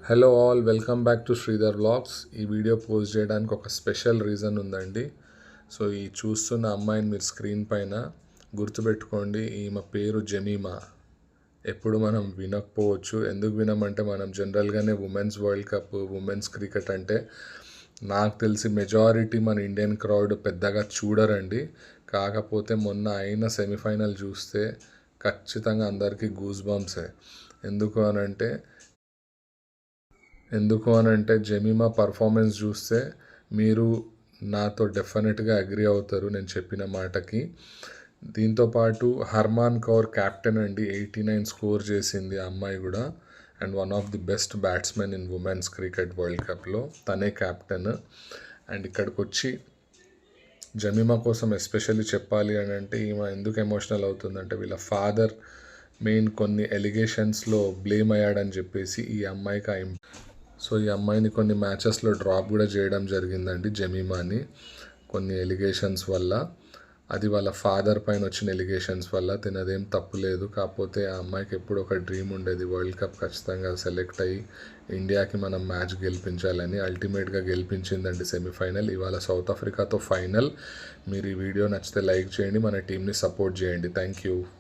Hello all, welcome back to Sridhar vlogs. ఈ video post చేయడానికి ఒక స్పెషల్ రీజన్ ఉందండి. సో ఈ చూస్తున్న అమ్మాయిని మీరు స్క్రీన్ పైన గుర్తుపెట్టుకోండి. ఈమె పేరు జెమీమా. ఎప్పుడు మనం వినకపోవచ్చు. ఎందుకు వినమంటే మనం జనరల్గానే women's world cup, women's cricket అంటే నాకు తెలిసి మెజారిటీ మన ఇండియన్ క్రౌడ్ పెద్దగా చూడరండి. కాకపోతే మొన్న అయిన సెమీఫైనల్ చూస్తే ఖచ్చితంగా అందరికీ గూస్ బంప్సే. ఎందుకు అనంటే జెమీమా పర్ఫార్మెన్స్ చూస్తే మీరు నాతో డెఫినెట్గా అగ్రి అవుతారు నేను చెప్పిన మాటకి. దీంతోపాటు హర్మాన్ కౌర్ క్యాప్టెన్ అండి, 89 స్కోర్ చేసింది ఆ అమ్మాయి కూడా. And one of the best batsmen in women's cricket world కప్లో తనే క్యాప్టెన్. అండ్ ఇక్కడికి వచ్చి జమీమా కోసం ఎస్పెషల్లీ చెప్పాలి అని అంటే ఈమె ఎందుకు ఎమోషనల్ అవుతుందంటే వీళ్ళ ఫాదర్ మెయిన్ కొన్ని ఎలిగేషన్స్లో బ్లేమ్ అయ్యాడని చెప్పేసి ఈ అమ్మాయిని కొన్ని మ్యాచెస్లో డ్రాప్ కూడా చేయడం జరిగిందండి జమీమాని, కొన్ని ఎలిగేషన్స్ వల్ల. అది వాళ్ళ ఫాదర్ పైన వచ్చిన ఎలిగేషన్స్ వల్ల. తినదేం తప్పు లేదు. కాకపోతే ఆ అమ్మాయికి ఎప్పుడు ఒక డ్రీమ్ ఉండేది, వరల్డ్ కప్ ఖచ్చితంగా సెలెక్ట్ అయ్యి ఇండియాకి మనం మ్యాచ్ గెలిపించాలని. అల్టిమేట్గా గెలిపించిందండి సెమీఫైనల్. ఇవాళ సౌత్ ఆఫ్రికాతో ఫైనల్. మీరు ఈ వీడియో నచ్చితే లైక్ చేయండి, మన టీంని సపోర్ట్ చేయండి. Thank you.